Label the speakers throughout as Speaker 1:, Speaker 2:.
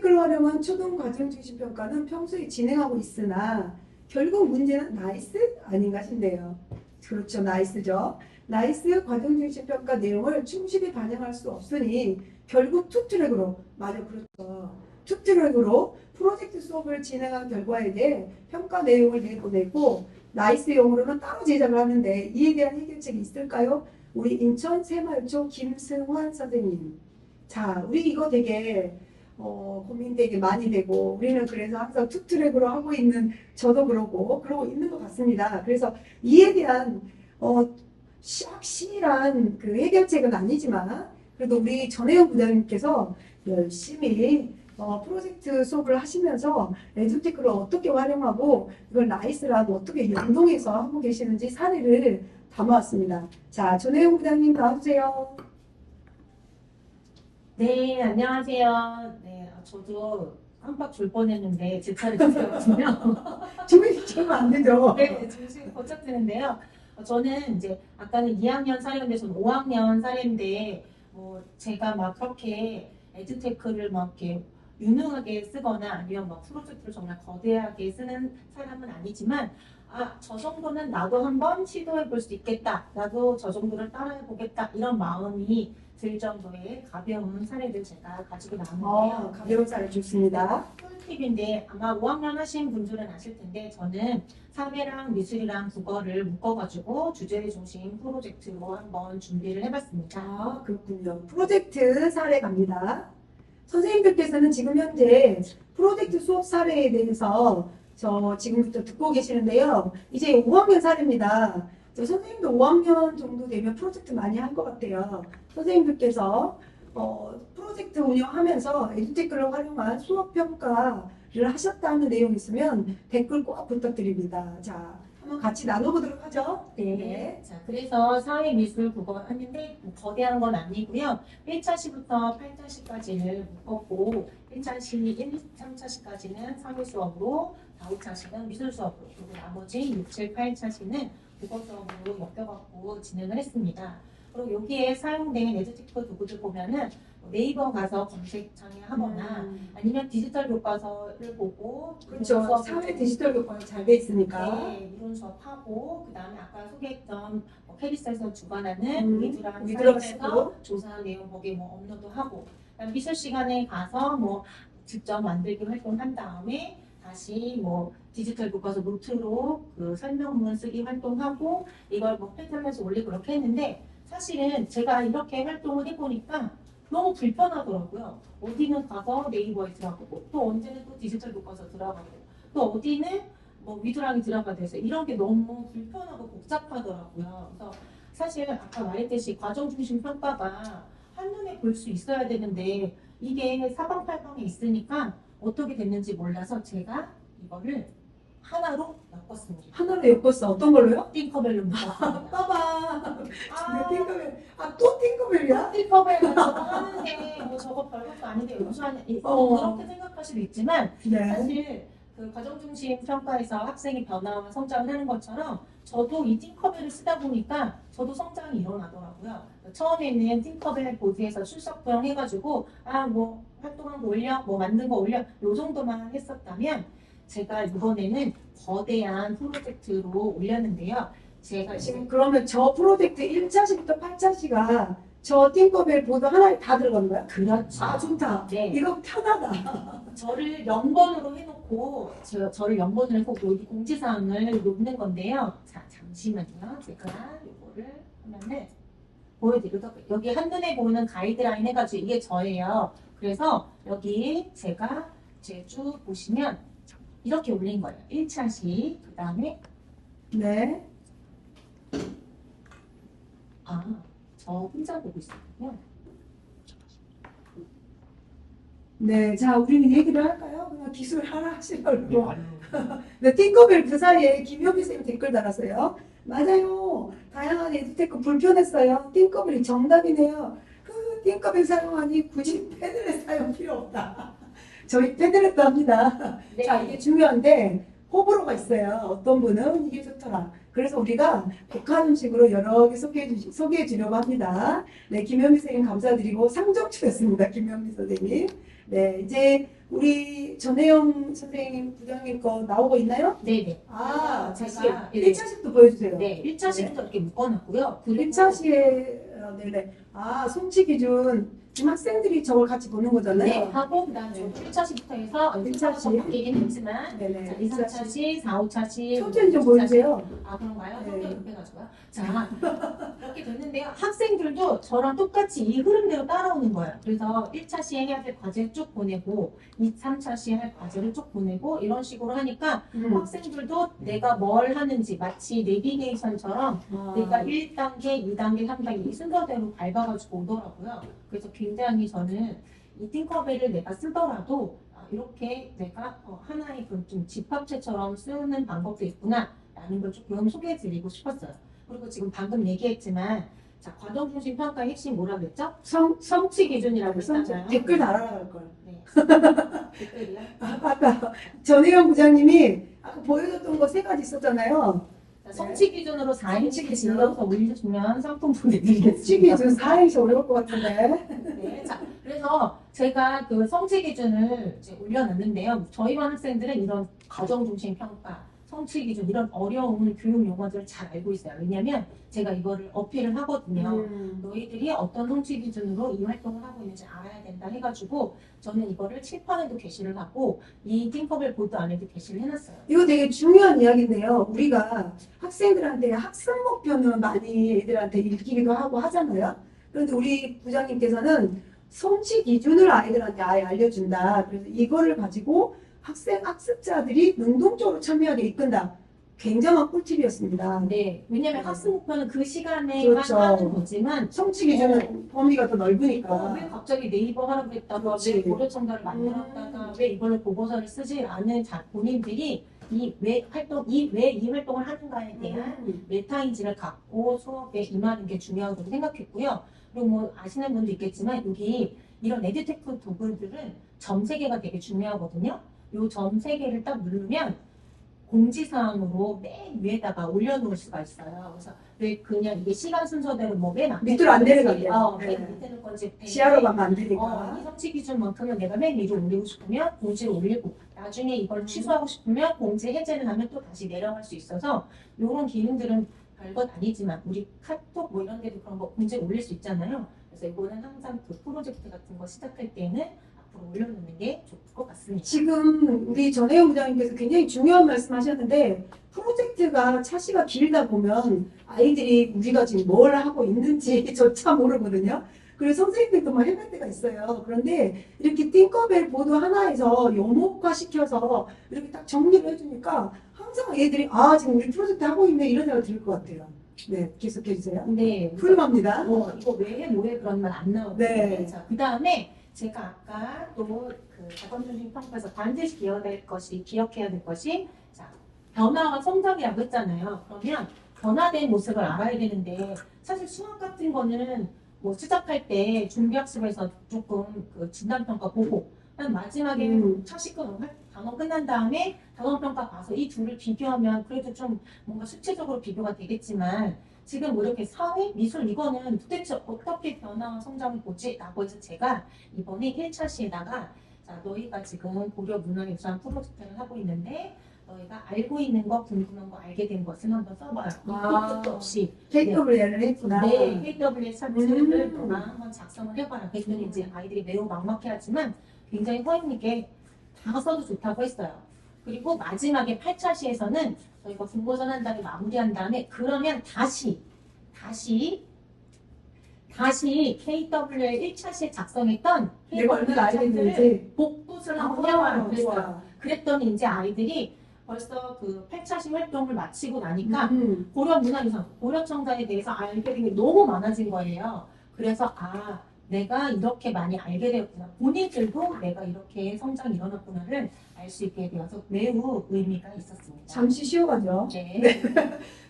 Speaker 1: 에듀테크를 활용한 초등 과정 중심 평가는 평소에 진행하고 있으나 결국 문제는 나이스 아닌가 싶네요. 그렇죠. 나이스죠. 나이스 과정 중심 평가 내용을 충실히 반영할 수 없으니 결국 투트랙으로, 맞아, 그렇죠. 투트랙으로 프로젝트 수업을 진행한 결과에 대해 평가 내용을 내보내고 나이스용으로는 따로 제작을 하는데 이에 대한 해결책이 있을까요? 우리 인천 새마을초 김승환 선생님. 자, 우리 이거 되게 고민 되게 많이 되고 우리는 그래서 항상 투트랙으로 하고 있는 저도 그러고 있는 것 같습니다. 그래서 이에 대한 확실한 그 해결책은 아니지만 그래도 우리 전혜영 부장님께서 열심히 프로젝트 수업을 하시면서 에듀테크를 어떻게 활용하고 이걸 나이스랑 어떻게 연동해서 하고 계시는지 사례를 담아왔습니다. 자, 전혜영 부장님 나와주세요.
Speaker 2: 네, 안녕하세요. 네, 저도 깜빡 졸 뻔했는데 제 차례 주셨거든요.
Speaker 1: 주무시면 안 되죠.
Speaker 2: 네, 지금 고착 되는데요. 저는 이제 아까는 2학년 사례인데 저는 5학년 사례인데 제가 막 그렇게 에듀테크를 막 이렇게 유능하게 쓰거나 아니면 막 프로젝트를 정말 거대하게 쓰는 사람은 아니지만 저 정도는 나도 한번 시도해 볼 수 있겠다. 나도 저 정도를 따라해 보겠다. 이런 마음이 들 정도의 가벼운 사례를 제가 가지고 나왔는데요.
Speaker 1: 가벼운 사례 좋습니다.
Speaker 2: 꿀팁인데 아마 5학년 하신 분들은 아실 텐데 저는 사회랑 미술이랑 국어를 묶어가지고 주제 중심 프로젝트로 한번 준비를 해봤습니다.
Speaker 1: 그렇군요. 프로젝트 사례 갑니다. 선생님들께서는 지금 현재 프로젝트 수업 사례에 대해서 저 지금부터 듣고 계시는데요. 이제 5학년 사례입니다. 선생님도 5학년 정도 되면 프로젝트 많이 할 것 같아요. 선생님들께서 프로젝트 운영하면서 에듀테크를 활용한 수업 평가를 하셨다는 내용이 있으면 댓글 꼭 부탁드립니다. 자, 한번 같이 나눠보도록 하죠.
Speaker 2: 네. 자, 그래서 사회, 미술, 국어 하는데 거대한 건 아니고요. 1차 시부터 8차 시까지를 묶었고 1차 시, 1, 3차 시까지는 사회 수업으로 4, 5차 시는 미술 수업으로 그리고 나머지 6, 7, 8차 시는 국어 수업으로 엮여갖고 진행을 했습니다. 그리고 여기에 사용된 에듀테크 도구들 보면은 네이버 가서 검색창에 하거나 아니면 디지털 교과서를 보고
Speaker 1: 그렇죠. 사회 디지털 교과서 잘 돼 있으니까.
Speaker 2: 네, 이론 수업하고 그 다음에 아까 소개했던 KBS에서 주관하는 위드랑
Speaker 1: 위드랑
Speaker 2: 사이트에서 조사한 내용 거기에 업로드하고 그다음에 미술 시간에 가서 직접 만들기 활동한 다음에 다시 디지털 교과서 노트로 그 설명문 쓰기 활동하고 이걸 패턴에서 올리고 그렇게 했는데 사실은 제가 이렇게 활동을 해보니까 너무 불편하더라고요. 어디는 가서 네이버에 들어가고 또 언제는 또 디지털 교과서 들어가고 또 어디는 위드랑이 들어가 돼서 이런 게 너무 불편하고 복잡하더라고요. 그래서 사실 아까 말했듯이 과정 중심 평가가 한눈에 볼 수 있어야 되는데 이게 사방팔방에 있으니까 어떻게 됐는지 몰라서 제가 이거를 하나로 엮었습니다.
Speaker 1: 하나로 엮었어. 어떤 걸로요?
Speaker 2: 띵커벨로 묶었습니다.
Speaker 1: 봐봐. 띵커벨. 또 띵커벨이야?
Speaker 2: 띵커벨 저거 하는데 저거 별것도 아닌데 우수한 그렇게 생각할 수도 있지만
Speaker 1: 네.
Speaker 2: 사실 그 과정 중심 평가에서 학생이 변화와 성장을 하는 것처럼 저도 이 띵커벨을 쓰다 보니까 저도 성장이 일어나더라고요. 처음에는 띵커벨 보드에서 출석부영 해가지고 활동한 거 올려, 만든 거 올려 요 정도만 했었다면 제가 이번에는 거대한 프로젝트로 올렸는데요. 제가
Speaker 1: 지금 그러면 저 프로젝트 1차시부터 8차시가 저 띵커벨 보드 하나에 다 들어간 거야?
Speaker 2: 그렇죠.
Speaker 1: 좋다.
Speaker 2: 네.
Speaker 1: 이거 편하다.
Speaker 2: 저를 0번으로 해놓고 저를 0번으로 해서 여기 공지사항을 놓는 건데요. 자, 잠시만요. 제가 이거를 하면은 보여드리고 여기 한눈에 보이는 가이드라인 해가지고 이게 저예요. 그래서 여기 제가 쭉 보시면 이렇게 올린 거예요. 1차시 그 다음에
Speaker 1: 네.
Speaker 2: 저 혼자 보고 있었군요.
Speaker 1: 네, 자, 우리는 얘기를 할까요? 그냥 기술 하나 하시려고. 네, 띵커벨 그 사이에 김효비 선생님 댓글 달았어요. 맞아요. 다양한 에듀테크 불편했어요. 띵커벨이 정답이네요. 띵커벨 사용하니 굳이 패드렛 사용 필요 없다. 저희 패드렛도 합니다.
Speaker 2: 네.
Speaker 1: 자, 이게 중요한데 호불호가 있어요. 어떤 분은 이게 좋더라. 그래서 우리가 북한 음식으로 여러 개 소개해 주려고 합니다. 네, 김현미 선생님 감사드리고 상정출했습니다. 김현미 선생님. 네, 이제 우리 전혜영 선생님 부장님 거 나오고 있나요?
Speaker 2: 네네.
Speaker 1: 아,
Speaker 2: 제가
Speaker 1: 1차식도 보여주세요.
Speaker 2: 네, 1차식부터 이렇게 묶어놨고요. 그리고
Speaker 1: 1차시에, 네네. 아, 송치 기준. 지금 학생들이 저걸 같이 보는 거잖아요.
Speaker 2: 네, 하고 그다음
Speaker 1: 네.
Speaker 2: 1차식부터 해서
Speaker 1: 1차식.
Speaker 2: 바뀌긴 했지만
Speaker 1: 네네.
Speaker 2: 자, 2, 3차식, 4, 5차식
Speaker 1: 초점 좀 보여주세요.
Speaker 2: 아 그런가요?
Speaker 1: 네.
Speaker 2: 성격 급해가지고요. 자 이렇게 됐는데요. 학생들도 저랑 똑같이 이 흐름대로 따라오는 거예요. 그래서 1차시에 해야 될 과제를 쭉 보내고 2, 3차시에 할 과제를 쭉 보내고 이런 식으로 하니까 학생들도 내가 뭘 하는지 마치 내비게이션처럼 내가 1단계, 2단계, 3단계 이 순서대로 밟아가지고 오더라고요. 그래서 굉장히 저는 이 팅커벨을 내가 쓰더라도 이렇게 내가 하나의 그 좀 집합체처럼 쓰는 방법도 있구나 라는 걸 조금 소개해 드리고 싶었어요. 그리고 지금 방금 얘기했지만 자, 과정중심 평가의 핵심 뭐라 그랬죠? 성취 기준이라고 했잖아요.
Speaker 1: 댓글 달아라 할 걸.
Speaker 2: 네. 댓글이요?
Speaker 1: 아까 전혜영 부장님이 아까 보여줬던 거 세 가지 있었잖아요.
Speaker 2: 자, 성취 기준으로 4인치
Speaker 1: 성취 기준.
Speaker 2: 질러서 올려주면 상품 보내드리겠습니다.
Speaker 1: 성취 기준 4에서 어려울 것 같은데.
Speaker 2: 네, 자, 그래서 제가 그 성취 기준을 이제 올려놨는데요. 저희 반 학생들은 이런 과정중심 평가, 성취 기준 이런 어려운 교육 용어들을 잘 알고 있어요. 왜냐하면 제가 이거를 어필을 하거든요. 너희들이 어떤 성취 기준으로 이 활동을 하고 있는지 알아야 된다 해가지고 저는 이거를 칠판에도 게시를 하고 이 팅커벨 보드 안에도 게시를 해놨어요.
Speaker 1: 이거 되게 중요한 이야기인데요. 우리가 학생들한테 학습 목표는 많이 애들한테 읽히기도 하고 하잖아요. 그런데 우리 부장님께서는 성취 기준을 아이들한테 아예 알려준다. 그래서 이거를 가지고 학습자들이 능동적으로 참여하게 이끈다. 굉장한 꿀팁이었습니다.
Speaker 2: 네, 왜냐면
Speaker 1: 네.
Speaker 2: 학습 목표는 그 시간에만
Speaker 1: 그렇죠.
Speaker 2: 하는 거지만
Speaker 1: 성취 기준은 범위가 더 넓으니까.
Speaker 2: 왜 갑자기 네이버 하라고 그랬다가
Speaker 1: 그렇지.
Speaker 2: 왜 고려청사를 만들었다가 왜 이걸로 보고서를 쓰지 않은 본인들이 이 활동을 하는가에 대한 메타인지를 갖고 수업에 임하는 게 중요하다고 생각했고요. 그리고 뭐 아시는 분도 있겠지만 여기 이런 에듀테크 도구들은 점 3개가 되게 중요하거든요. 요 점 3개를 딱 누르면 공지사항으로 맨 위에다가 올려놓을 수가 있어요. 그래서 왜 그냥 이게 시간 순서대로 뭐맨 앞에
Speaker 1: 밑으로 안 내려가게.
Speaker 2: 맨
Speaker 1: 네.
Speaker 2: 밑에 놓을 건지
Speaker 1: 지하로 가면 안 되니까.
Speaker 2: 이 성취 기준만큼은 내가 맨 위로 올리고 싶으면 공지를 올리고 나중에 이걸 취소하고 싶으면 공지 해제를 하면 또 다시 내려갈 수 있어서 이런 기능들은 별것 아니지만 우리 카톡 뭐 이런 데도 그런 거 공지 올릴 수 있잖아요. 그래서 이거는 항상 그 프로젝트 같은 거 시작할 때는 앞으로 올려놓는 게 좋을 것 같습니다.
Speaker 1: 지금 우리 전혜영 부장님께서 굉장히 중요한 말씀 하셨는데 프로젝트가 차시가 길다 보면 아이들이 우리가 지금 뭘 하고 있는지조차 모르거든요. 그래서 선생님들도 막 해볼 때가 있어요. 그런데 이렇게 띵커벨 보드 하나에서 요목화시켜서 이렇게 딱 정리를 해주니까 항상 애들이 아 지금 우리 프로젝트 하고 있네 이런 생각이 들 것 같아요. 네, 계속해주세요.
Speaker 2: 네,
Speaker 1: 훌륭합니다.
Speaker 2: 이거 왜 뭐해 그런 말 안 나오거든요.
Speaker 1: 네.
Speaker 2: 자, 그 다음에 제가 아까 또 그 자본주의 평가에서 반드시 기억해야 될 것이 자, 변화와 성장이라고 했잖아요. 그러면 변화된 모습을 알아야 되는데 사실 수학 같은 거는 뭐 시작할 때 준비학습에서 조금 그 진단평가 보고 마지막에 차식권 단원 끝난 다음에 단원평가 봐서 이 둘을 비교하면 그래도 좀 뭔가 수치적으로 비교가 되겠지만 지금 뭐 이렇게 사회, 미술 이거는 도대체 어떻게 변화와 성장을 보지? 라고 해서 제가 이번에 1차 시에다가 자, 너희가 지금 고려 문화유산 프로젝트를 하고 있는데 너희가 알고 있는 거, 궁금한 거, 알게 된 것을 한번 써봐요. 끝도 없이.
Speaker 1: KW를 했구나.
Speaker 2: 네, KW의 차트를 또나 한번 작성을 해봐라. 그랬더니 이제 아이들이 매우 막막해하지만 굉장히 허용 있게 다 써도 좋다고 했어요. 그리고 마지막에 8차 시에서는 저희가 분고전 한 다음에 마무리한 다음에 그러면 다시 KW의 1차 시에 작성했던
Speaker 1: 내가 얼마나 알게 됐는지
Speaker 2: 복붙을 한번 해와라 그랬어요.
Speaker 1: 좋아.
Speaker 2: 그랬더니 이제 아이들이 벌써 그 8차 시 활동을 마치고 나니까 고려문화유산, 고려청사에 대해서 알게 된 게 너무 많아진 거예요. 그래서 내가 이렇게 많이 알게 되었구나. 본인들도 내가 이렇게 성장이 일어났구나를 알 수 있게 되어서 매우 의미가 있었습니다.
Speaker 1: 잠시 쉬어가죠.
Speaker 2: 네.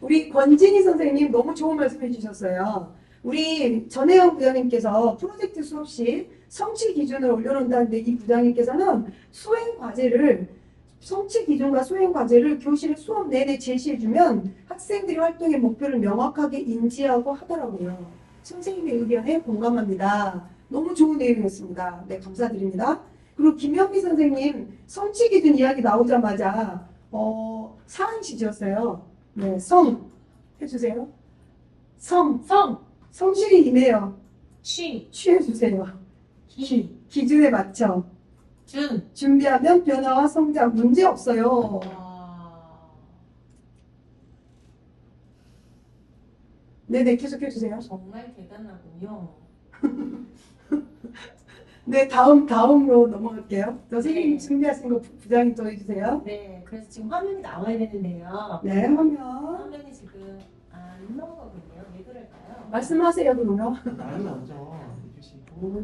Speaker 1: 우리 권진희 선생님 너무 좋은 말씀 해주셨어요. 우리 전혜영 부장님께서 프로젝트 수업 시 성취 기준을 올려놓는다는데 이 부장님께서는 성취 기준과 수행 과제를 교실 수업 내내 제시해주면 학생들이 활동의 목표를 명확하게 인지하고 하더라고요. 선생님의 의견에 공감합니다. 너무 좋은 내용이었습니다. 네, 감사드립니다. 그리고 김현미 선생님 성취 기준 이야기 나오자마자 사랑시 지었어요. 네, 성 해주세요. 성 성실히 임해요.
Speaker 2: 취,
Speaker 1: 취해주세요.
Speaker 2: 기,
Speaker 1: 기준에 맞춰
Speaker 2: 준.
Speaker 1: 준비하면 변화와 성장 문제 없어요. 네네 계속 해주세요.
Speaker 2: 정말 대단하군요.
Speaker 1: 네 다음으로 넘어갈게요. 선생님
Speaker 2: 네.
Speaker 1: 준비하신 거 부장님 또 해주세요.
Speaker 2: 네, 그래서 지금 화면이 나와야 되는데요.
Speaker 1: 네 화면
Speaker 2: 화면이 지금 안 나오거든요. 왜 그럴까요?
Speaker 1: 말씀하세요 그러면.
Speaker 3: 나를 먼저 해주시고.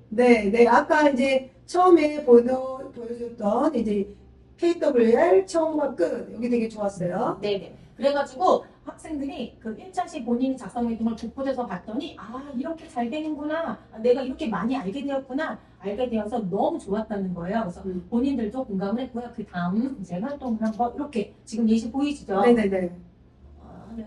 Speaker 1: 네 아까 이제 처음에 보여줬던 이제 KWR 처음과 끝 여기 되게 좋았어요.
Speaker 2: 네네. 그래가지고 학생들이 그 1차시 본인이 작성했던 걸 북돋아서 봤더니 이렇게 잘 되는구나. 내가 이렇게 많이 알게 되었구나. 알게 되어서 너무 좋았다는 거예요. 그래서 본인들도 공감을 했고요. 그 다음 이제 활동을 한번 이렇게 지금 예시 보이시죠?
Speaker 1: 네네네.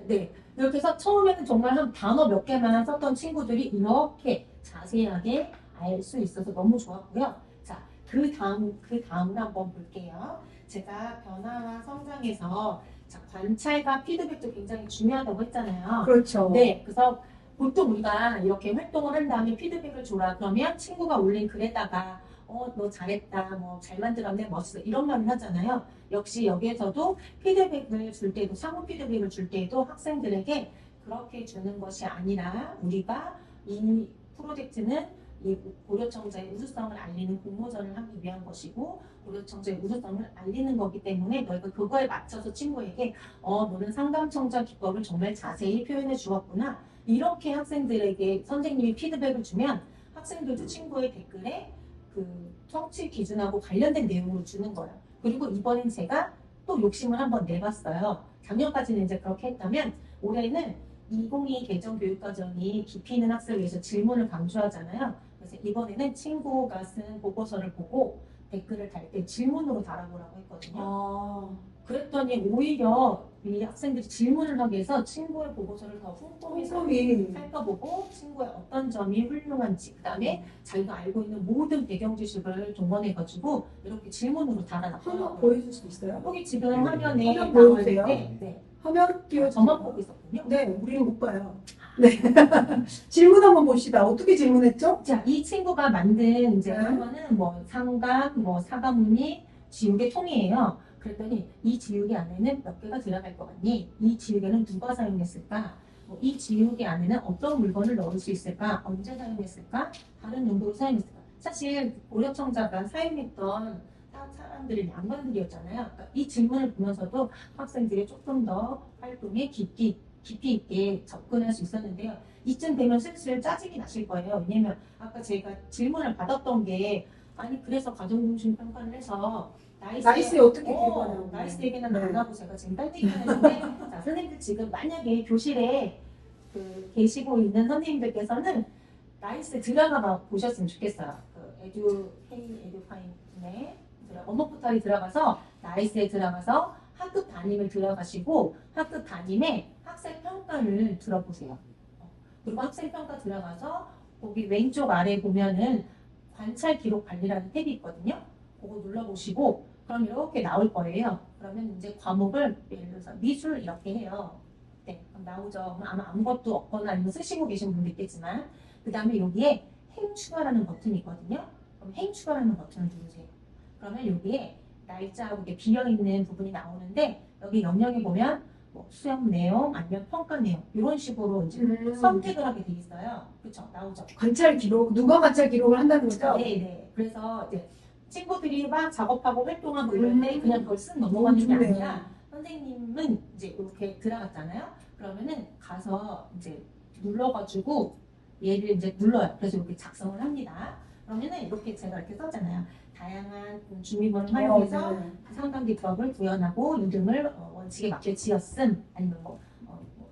Speaker 2: 네. 이렇게 해서 처음에는 정말 한 단어 몇 개만 썼던 친구들이 이렇게 자세하게 알 수 있어서 너무 좋았고요. 자, 그 다음을 한번 볼게요. 제가 변화와 성장에서 자, 관찰과 피드백도 굉장히 중요하다고 했잖아요.
Speaker 1: 그렇죠.
Speaker 2: 네, 그래서 보통 우리가 이렇게 활동을 한 다음에 피드백을 줘라. 그러면 친구가 올린 글에다가 너 잘했다, 뭐 잘 만들었네, 멋있어 이런 말을 하잖아요. 역시 여기에서도 피드백을 줄 때도 상호 피드백을 줄 때에도 학생들에게 그렇게 주는 것이 아니라 우리가 이 프로젝트는 이 고려청자의 우수성을 알리는 공모전을 하기 위한 것이고 고려청자의 우수성을 알리는 거기 때문에 너희가 그거에 맞춰서 친구에게 너는 상담청자 기법을 정말 자세히 표현해 주었구나. 이렇게 학생들에게 선생님이 피드백을 주면 학생들도 친구의 댓글에 그 성취 기준하고 관련된 내용을 주는 거예요. 그리고 이번엔 제가 또 욕심을 한번 내봤어요. 작년까지는 이제 그렇게 했다면 올해는 2022 개정 교육과정이 깊이 있는 학생을 위해서 질문을 강조하잖아요. 그래서 이번에는 친구가 쓴 보고서를 보고 댓글을 달 때 질문으로 달아보라고 했거든요. 그랬더니 오히려 이 학생들이 질문을 하기 위해서 친구의 보고서를 더 꼼꼼히 살펴보고 친구의 어떤 점이 훌륭한지 그 다음에 자기가 알고 있는 모든 배경 지식을 동원해가지고 이렇게 질문으로
Speaker 1: 한번
Speaker 2: 달아놨어요.
Speaker 1: 보여줄 수 있어요?
Speaker 2: 여기 지금 화면에
Speaker 1: 화면
Speaker 2: 나와
Speaker 1: 보여주세요.
Speaker 2: 있는데 네.
Speaker 1: 화면 띄워주세요.
Speaker 2: 저만 보고 있었군요.
Speaker 1: 네, 우리는 못 봐요. 네. 질문 한번 봅시다. 어떻게 질문했죠?
Speaker 2: 자, 이 친구가 만든 이제
Speaker 1: 네.
Speaker 2: 한 거는 뭐 상각, 뭐 사각무늬, 지우개 통이에요. 그랬더니 이 지우개 안에는 몇 개가 들어갈 것 같니? 이 지우개는 누가 사용했을까? 이 지우개 안에는 어떤 물건을 넣을 수 있을까? 언제 사용했을까? 다른 용도로 사용했을까? 사실 고려청자가 사용했던 사람들이 양반들이었잖아요. 그러니까 이 질문을 보면서도 학생들이 조금 더 활동에 깊이 있게 접근할 수 있었는데요. 이쯤 되면 슬슬 짜증이 나실 거예요. 왜냐면 아까 제가 질문을 받았던 게 아니 그래서 가정중심 평가를 해서
Speaker 1: 나이스에 어떻게 기록하냐고.
Speaker 2: 나이스 얘기는
Speaker 1: 네.
Speaker 2: 안 하고 제가 지금 딴얘기를 했는데 자, 선생님들 지금 만약에 교실에 계시고 있는 선생님들께서는 나이스 들어가 보셨으면 좋겠어요. 에듀파인에 언어 포털이 들어가서 나이스에 들어가서 학급 담임을 들어가시고 학급 담임의 학생 평가를 들어보세요. 그리고 학생 평가 들어가서 거기 왼쪽 아래 보면은 관찰 기록 관리라는 탭이 있거든요. 그거 눌러보시고 그럼 이렇게 나올 거예요. 그러면 이제 과목을 예를 들어서 미술 이렇게 해요. 네, 그럼 나오죠. 아마 아무것도 없거나 아니면 쓰시고 계신 분도 있겠지만 그 다음에 여기에 행 추가라는 버튼이 있거든요. 그럼 행 추가라는 버튼을 누르세요. 그러면 여기에 날짜하고 이렇게 비어있는 부분이 나오는데 여기 영역에 보면 뭐 수업 내용 아니면 평가 내용 이런 식으로 이제 선택을 하게 돼 있어요. 그렇죠? 나오죠.
Speaker 1: 관찰 기록, 누가 관찰 기록을 한다는 거죠?
Speaker 2: 네. 그래서 이제 친구들이 막 작업하고 활동하고 이럴 때 그냥 그걸 쓱 넘어가는 게
Speaker 1: 좋네요.
Speaker 2: 아니라 선생님은 이제 이렇게 들어갔잖아요. 그러면은 가서 이제 눌러가지고 얘를 이제 눌러요. 그래서 이렇게 작성을 합니다. 그러면은 이렇게 제가 이렇게 썼잖아요. 다양한 준비물을 활용해서
Speaker 1: 네.
Speaker 2: 상담기법을 구현하고 이름을 원칙에 맞게 지었음 아니면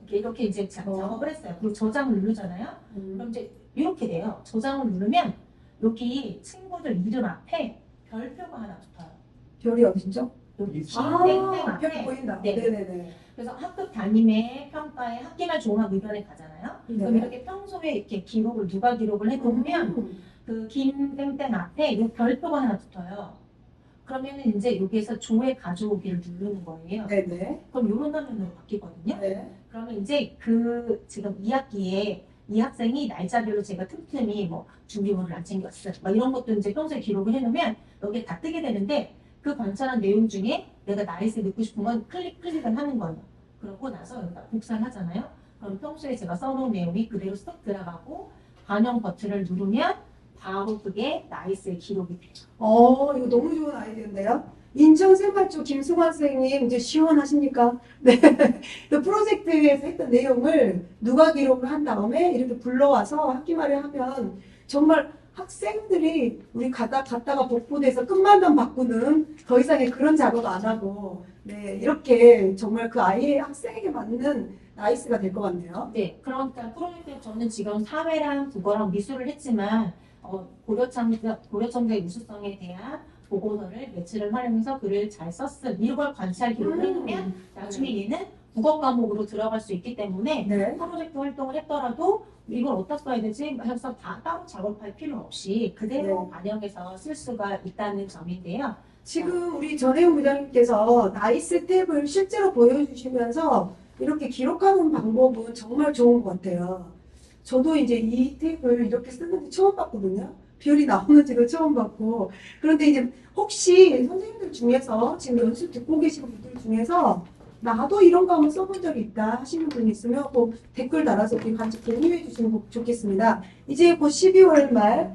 Speaker 2: 이렇게 이제 작업을 했어요. 그리고 저장을 누르잖아요. 그럼 이제 이렇게 돼요. 저장을 누르면 여기 친구들 이름 앞에 별표가 하나 붙어요.
Speaker 1: 별이 어디죠?
Speaker 2: 여기
Speaker 3: 아,
Speaker 2: 땡땡 앞에.
Speaker 1: 별이 보인다.
Speaker 2: 네.
Speaker 1: 네네네.
Speaker 2: 그래서 학급 담임의 평가에 학기말 종합 의견에 가잖아요. 그럼
Speaker 1: 네.
Speaker 2: 이렇게 평소에 이렇게 기록을 누가 기록을 해놓으면 그 김땡땡 앞에 요 별표가 하나 붙어요. 그러면은 이제 여기에서 조회 가져오기를 누르는 거예요.
Speaker 1: 네네.
Speaker 2: 그럼 요런 화면으로 바뀌거든요.
Speaker 1: 네.
Speaker 2: 그러면 이제 그 지금 2학기에 이 학생이 날짜별로 제가 틈틈이 뭐 준비물을 안 챙겼어. 막 이런 것도 이제 평소에 기록을 해놓으면 여기에 다 뜨게 되는데 그 관찰한 내용 중에 내가 나이스 넣고 싶은 건 클릭을 하는 거예요. 그러고 나서 여기다 복사를 하잖아요. 그럼 평소에 제가 써놓은 내용이 그대로 쏙 들어가고 반영 버튼을 누르면 바로 그게 나이스의 기록이 돼요.
Speaker 1: 이거 너무 좋은 아이디어인데요. 인천생활초 김승환 선생님 이제 시원하십니까? 네. 그 프로젝트에서 했던 내용을 누가 기록을 한 다음에 이렇게 불러와서 학기 말에 하면 정말 학생들이 우리 갔다가 복부돼서 끝말만 바꾸는 더 이상의 그런 작업 안 하고 네 이렇게 정말 그 아이의 학생에게 맞는 나이스가 될 것 같네요.
Speaker 2: 네, 그러니까 프로젝트 저는 지금 사회랑 국어랑 미술을 했지만 고려청대 우수성에 대한 보고서를 매체를 활용해서 글을 잘 썼음 이걸 관찰 기록을 해놓으면 나중에 얘는 국어 과목으로 들어갈 수 있기 때문에
Speaker 1: 네.
Speaker 2: 프로젝트 활동을 했더라도 이걸 어디다 써야 되지? 해서 다 따로 작업할 필요 없이 그대로 반영해서 쓸 수가 있다는 점인데요.
Speaker 1: 지금 우리 전혜훈 부장님께서 나이스 탭을 실제로 보여주시면서 이렇게 기록하는 방법은 정말 좋은 것 같아요. 저도 이제 이 탭을 이렇게 쓰는지 처음 봤거든요. 비율이 나오는지도 처음 봤고. 그런데 이제 혹시 선생님들 중에서 지금 연습 듣고 계시는 분들 중에서 나도 이런 거 한번 써본 적이 있다 하시는 분 있으면 꼭 댓글 달아서 우리 같이 공유해 주시면 좋겠습니다. 이제 곧 12월 말,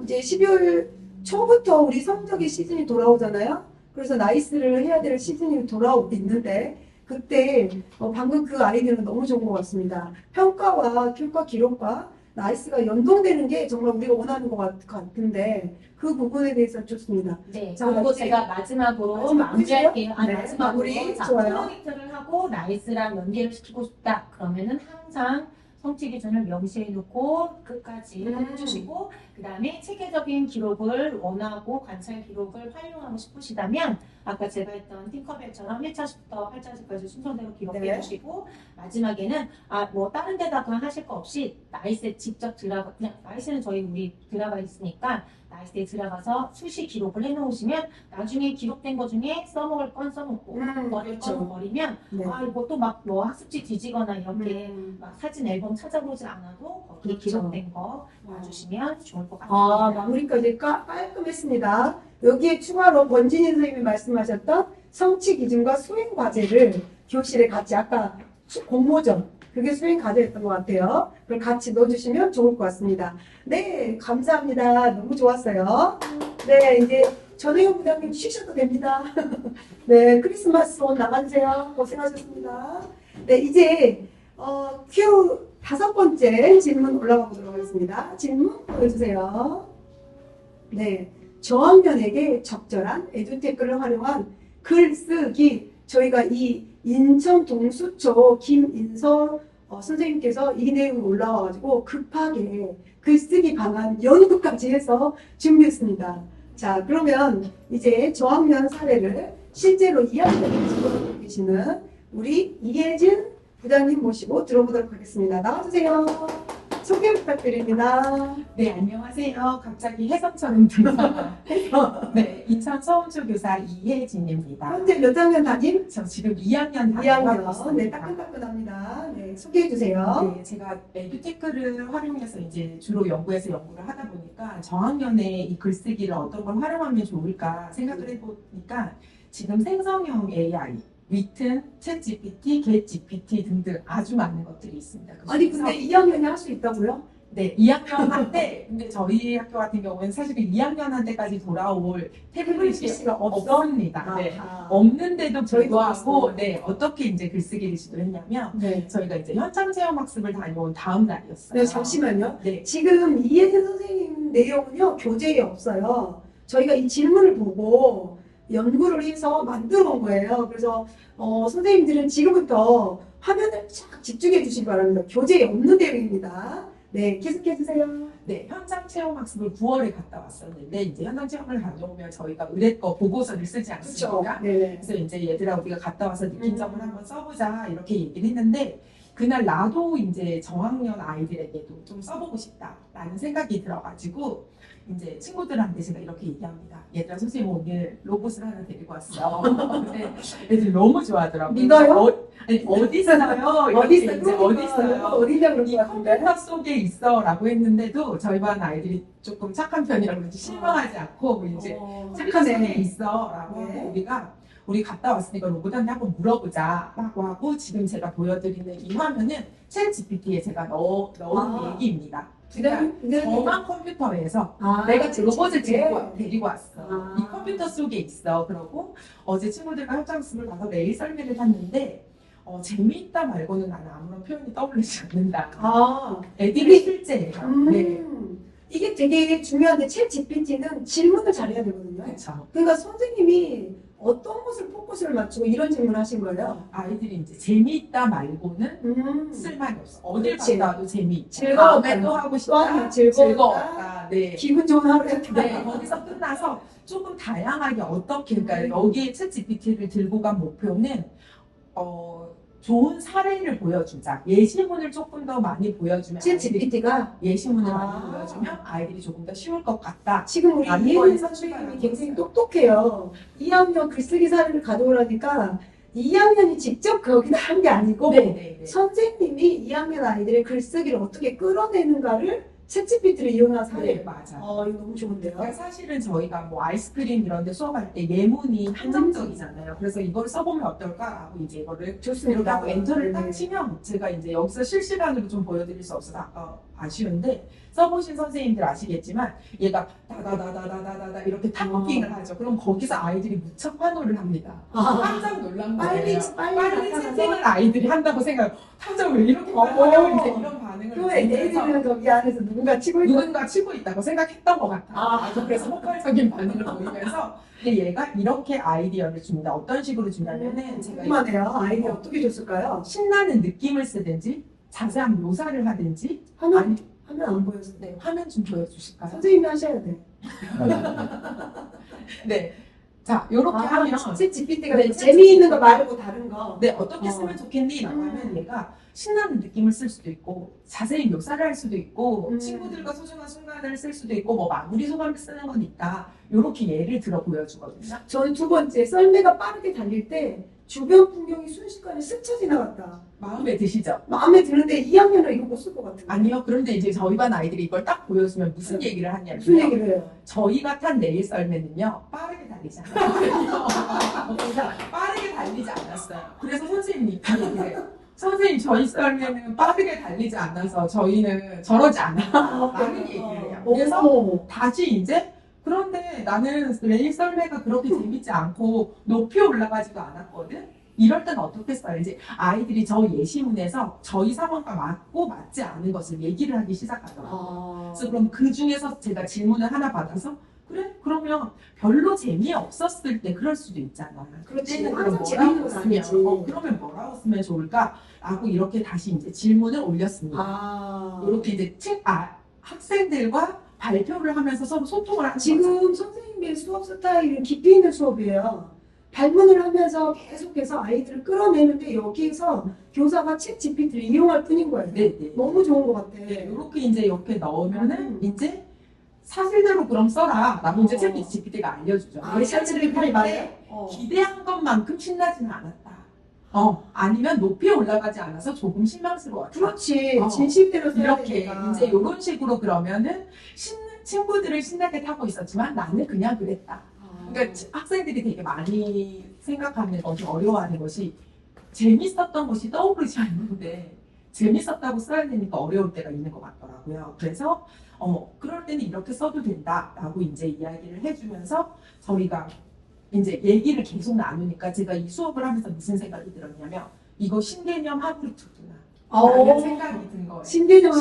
Speaker 1: 이제 12월 초부터 우리 성적의 시즌이 돌아오잖아요. 그래서 나이스를 해야 될 시즌이 돌아오고 있는데 그때 방금 그 아이디어는 너무 좋은 것 같습니다. 평가와 교과 기록과 나이스가 연동되는 게 정말 우리가 원하는 것 같은데 그 부분에 대해서 좋습니다.
Speaker 2: 네,
Speaker 1: 자,
Speaker 2: 그리고
Speaker 1: 이제
Speaker 2: 제가 마지막으로
Speaker 1: 마지막
Speaker 2: 마무리할게요.
Speaker 1: 네,
Speaker 2: 마지막으로
Speaker 1: 마무리.
Speaker 2: 자,
Speaker 1: 좋아요.
Speaker 2: 프로젝트를 하고 나이스랑 연계를 시키고 싶다. 그러면은 항상 성취 기준을 명시해 놓고 끝까지 해주시고 그 다음에 체계적인 기록을 원하고 관찰 기록을 활용하고 싶으시다면 아까 제가 했던 팅커벨처럼 1차부터 8차까지 순서대로 기록해
Speaker 1: 네.
Speaker 2: 주시고 마지막에는 뭐 다른 데다가 하실 거 없이 나이스에 직접 들어가 그냥 나이스는 우리 들어가 있으니까 나이스에 들어가서 수시 기록을 해놓으시면 나중에 기록된 거 중에 써먹을 건 써먹고 버릴 건
Speaker 1: 그렇죠.
Speaker 2: 버리면
Speaker 1: 네.
Speaker 2: 이거 또 막 뭐 학습지 뒤지거나 이렇게 막 사진 앨범 찾아보지 않아도 거기에
Speaker 1: 그렇죠.
Speaker 2: 기록된 거 봐주시면 좋을 것 같습니다.
Speaker 1: 마무리까지 깔끔했습니다. 여기에 추가로 권진희 선생님이 말씀하셨던 성취 기준과 수행 과제를 교실에 같이 아까 공모전 그게 수행 과제였던 것 같아요. 그걸 같이 넣어주시면 좋을 것 같습니다. 네, 감사합니다. 너무 좋았어요. 네, 이제 전혜영 부장님 쉬셔도 됩니다. 네, 크리스마스 온 나가주세요. 고생하셨습니다. 네, 이제 큐 5번째 질문 올라가 보도록 하겠습니다. 질문 보여주세요. 네, 저학년에게 적절한 에듀테크를 활용한 글쓰기 저희가 이 인천 동수초 김인서 선생님께서 이 내용이 올라와가지고 급하게 글쓰기 방안 연구까지 해서 준비했습니다. 자, 그러면 이제 저학년 사례를 실제로 2학년에 집어넣고 계시는 우리 이혜진 부장님 모시고 들어보도록 하겠습니다. 나와주세요. 소개 부탁드립니다.
Speaker 4: 네, 안녕하세요. 갑자기 혜성처럼 들어요. 네, 인천 서울초 교사 이혜진입니다.
Speaker 1: 현재 몇 학년 담임?
Speaker 4: 저 지금 2학년
Speaker 1: 2학년. 네,
Speaker 4: 있습니다.
Speaker 1: 따끈따끈합니다. 네, 소개해주세요.
Speaker 4: 네, 제가 에듀테크를 활용해서 이제 주로 연구를 하다 보니까 저학년에 이 글쓰기를 어떤 걸 활용하면 좋을까 생각을 해보니까 지금 생성형 AI, 위튼, 챗 GPT, 겟 GPT 등등 아주 많은 것들이 있습니다.
Speaker 1: 아니, 근데 2학년이 할 수 있다고요?
Speaker 4: 네, 2학년 한때 근데 저희 학교 같은 경우에는 사실 2학년 한때까지 돌아올 태블릿이
Speaker 1: PC가
Speaker 4: 없습니다. 네.
Speaker 1: 아,
Speaker 4: 없는데도
Speaker 1: 저희도
Speaker 4: 불구하고
Speaker 1: 그렇습니다.
Speaker 4: 네, 어떻게 이제 글쓰기를 시도했냐면
Speaker 1: 네.
Speaker 4: 저희가 이제 현장 체험 학습을 다녀온 다음 날이었어요.
Speaker 1: 네, 잠시만요.
Speaker 4: 네.
Speaker 1: 지금 이혜진 선생님 내용은요, 교재에 없어요. 저희가 이 질문을 보고 연구를 해서 만들어 온 거예요. 그래서 선생님들은 지금부터 화면을 쫙 집중해 주시기 바랍니다. 교재에 없는 내용입니다. 네, 계속해 주세요.
Speaker 4: 네, 현장 체험 학습을 9월에 갔다 왔었는데 이제 현장 체험을 가져오면 저희가 의뢰거 보고서를 쓰지 않습니까?
Speaker 1: 네네.
Speaker 4: 그래서 이제 얘들아 우리가 갔다 와서 느낀 점을 한번 써보자 이렇게 얘기를 했는데 그날 나도 이제 저학년 아이들에게도 좀 써보고 싶다라는 생각이 들어가지고 이제 친구들한테 제가 이렇게 얘기합니다. 얘들아, 선생님 오늘 로봇을 하나 데리고 왔어. 근데 애들이 너무 좋아하더라고요.
Speaker 1: 믿어요?
Speaker 4: 아니, 어디 있어요?
Speaker 1: 어디
Speaker 4: 이렇게
Speaker 1: 있어요?
Speaker 4: 이제 어디 있어요?
Speaker 1: 어디냐 그럴
Speaker 4: 이
Speaker 1: 것 같은데.
Speaker 4: 컴퓨터 속에 있어라고 했는데도 저희 반 아이들이 조금 착한 편이라고 그런지 실망하지 않고 이제 착한 속에 있어라고
Speaker 1: 네.
Speaker 4: 하고 우리 갔다 왔으니까 로봇한테 한번 물어보자라고 하고 지금 제가 보여드리는 이 화면은 챗 GPT에 제가 넣은 얘기입니다. 그러니까 저만 컴퓨터에서 내가 로봇을 데리고 왔어. 이 컴퓨터 속에 있어. 그러고 어제 친구들과 협상습을 가서 내일 썰매를 탔는데 재미있다 말고는 나는 아무런 표현이 떠오르지 않는다. 애들이 실제예요. 네.
Speaker 1: 이게 되게 중요한데 챗 GPT는 질문을 잘해야 되거든요.
Speaker 4: 그렇죠.
Speaker 1: 그러니까 선생님이 어떤 것을 포커스를 맞추고 이런 질문을 하신 거예요?
Speaker 4: 아이들이 이제 재미있다 말고는 쓸말이 없어. 어딜
Speaker 1: 그렇지.
Speaker 4: 갔다 와도 재미있다.
Speaker 1: 즐거웠다.
Speaker 4: 다음에 또 하고
Speaker 1: 또
Speaker 4: 싶다.
Speaker 1: 하면 즐거웠다.
Speaker 4: 네.
Speaker 1: 기분 좋은 하루였다.
Speaker 4: 네, 거기서 끝나서 조금 다양하게 어떻게, 그러니까 여기에 챗 GPT를 들고 간 목표는, 좋은 사례를 보여주자. 예시문을 조금 더 많이 보여주면,
Speaker 1: 챗 GPT가
Speaker 4: 예시문을 많이 보여주면 아이들이 조금 더 쉬울 것 같다.
Speaker 1: 지금 우리
Speaker 4: 라는
Speaker 1: 이혜민
Speaker 4: 거에서
Speaker 1: 선생님이
Speaker 4: 출발하고
Speaker 1: 굉장히
Speaker 4: 있어요.
Speaker 1: 똑똑해요. 2학년 글쓰기 사례를 가져오라니까 2학년이 직접 거기다 한 게 아니고
Speaker 4: 네.
Speaker 1: 선생님이 2학년 아이들의 글쓰기를 어떻게 끌어내는가를 챗GPT를 이용한
Speaker 4: 네,
Speaker 1: 사례.
Speaker 4: 맞아.
Speaker 1: 이거 너무 좋은데요.
Speaker 4: 그러니까 사실은 저희가 뭐 아이스크림 이런 데 수업할 때 예문이 한정적이잖아요. 그래서 이걸 써보면 어떨까 하고 이제 이거를 이렇게
Speaker 1: 좋습니다.
Speaker 4: 하고 엔터를 딱
Speaker 1: 네.
Speaker 4: 치면 제가 이제 여기서 실시간으로 좀 보여드릴 수 없어서 아쉬운데 써보신 선생님들 아시겠지만 얘가 다다다다다다다 이렇게 탑핑을 하죠. 그럼 거기서 아이들이 무척 환호를 합니다. 깜짝 놀란 거예요. 빨리 채팅을 아이들이 한다고 생각해요. 탐정 왜 이렇게 하냐고 이제 이런 반응을
Speaker 1: 또
Speaker 4: 보이면서
Speaker 1: 애들은 거기 안에서 누군가 치고 있고
Speaker 4: 누군가 치고 있다고 생각했던 것 같아요. 그래서 폭발적인 반응을 보이면서 근데 얘가 이렇게 아이디어를 줍니다. 어떤 식으로 주냐면은 제가
Speaker 1: 궁금하네요. 아이디어 어떻게 줬을까요?
Speaker 4: 신나는 느낌을 쓰든지 자세한 묘사를 하든지
Speaker 1: 화면 안 보여서.
Speaker 4: 네, 화면 좀 보여주실까요?
Speaker 1: 선생님이 하셔야 돼.
Speaker 4: 네. 자, 요렇게 하면
Speaker 1: 챗 GPT가
Speaker 4: 네,
Speaker 1: 재미있는 거 말고 다른 거.
Speaker 4: 네, 어떻게 쓰면 좋겠니? 라고 하면 얘가 신나는 느낌을 쓸 수도 있고 자세히 묘사를 할 수도 있고 친구들과 소중한 순간을 쓸 수도 있고 뭐 마무리 소감을 쓰는 건 있다. 요렇게 예를 들어 보여주거든요.
Speaker 1: 저는 두 번째 썰매가 빠르게 달릴 때 주변 풍경이 순식간에 스쳐 지나갔다.
Speaker 4: 마음에 드시죠?
Speaker 1: 마음에 드는데 2학년은 이거 못 쓸 것 같은데.
Speaker 4: 아니요. 그런데 이제 저희 반 아이들이 이걸 딱 보여주면 무슨 얘기를 하냐면
Speaker 1: 무슨 얘기를 해요?
Speaker 4: 저희가 탄 레일 썰매는요 빠르게 달리지 않았어요. 빠르게 달리지 않았어요. 그래서 선생님이 그래요. 선생님 저희 썰매는 빠르게 달리지 않아서 저희는 저러지 않아 라는 얘기를 해요. 그래서 다시 이제 그런데 나는 레일 썰매가 그렇게 재밌지 않고 높이 올라가지도 않았거든. 이럴 땐 어떻게 써요? 이제 아이들이 저 예시문에서 저희 상황과 맞고 맞지 않은 것을 얘기를 하기 시작하더라고요. 그래서 그럼 그 중에서 제가 질문을 하나 받아서 그래? 그러면 별로 재미없었을 때 그럴 수도 있잖아.
Speaker 1: 그렇지.
Speaker 4: 그때는 그럼
Speaker 1: 항상 재밌는
Speaker 4: 뭐라고
Speaker 1: 건
Speaker 4: 쓰면
Speaker 1: 아니지.
Speaker 4: 그러면 뭐라고 쓰면 좋을까? 라고 이렇게 다시 이제 질문을 올렸습니다. 이렇게 이제 학생들과 발표를 하면서 서로 소통을 하는 거죠.
Speaker 1: 지금 선생님의 수업 스타일은 깊이 있는 수업이에요. 발문을 하면서 계속해서 아이들을 끌어내는데 여기에서 교사가 챗 GPT를 이용할 뿐인 거예요.
Speaker 4: 네네.
Speaker 1: 너무 좋은 것 같아.
Speaker 4: 이렇게 이제 이렇게 넣으면은 이제 사실대로 그럼 써라. 라고 이제 챗 GPT가 알려주죠.
Speaker 1: 챗 GPT를 말해.
Speaker 4: 기대한 것만큼 신나지는 않았다. 아니면 높이 올라가지 않아서 조금 실망스러웠다.
Speaker 1: 그렇지. 진실대로 써야
Speaker 4: 이렇게
Speaker 1: 되니까.
Speaker 4: 이제 이런 식으로 그러면은 친구들을 신나게 타고 있었지만 나는 그냥 그랬다. 그러니까 학생들이 되게 많이 생각하는 것이 어려워하는 것이 재밌었던 것이 떠오르지 않는데 재밌었다고 써야 되니까 어려울 때가 있는 것 같더라고요. 그래서 그럴 때는 이렇게 써도 된다라고 이제 이야기를 해주면서 저희가 이제 얘기를 계속 나누니까 제가 이 수업을 하면서 무슨 생각이 들었냐면 이거 신개념 하브리투구나 라는 생각이 든 거예요.
Speaker 1: 신개념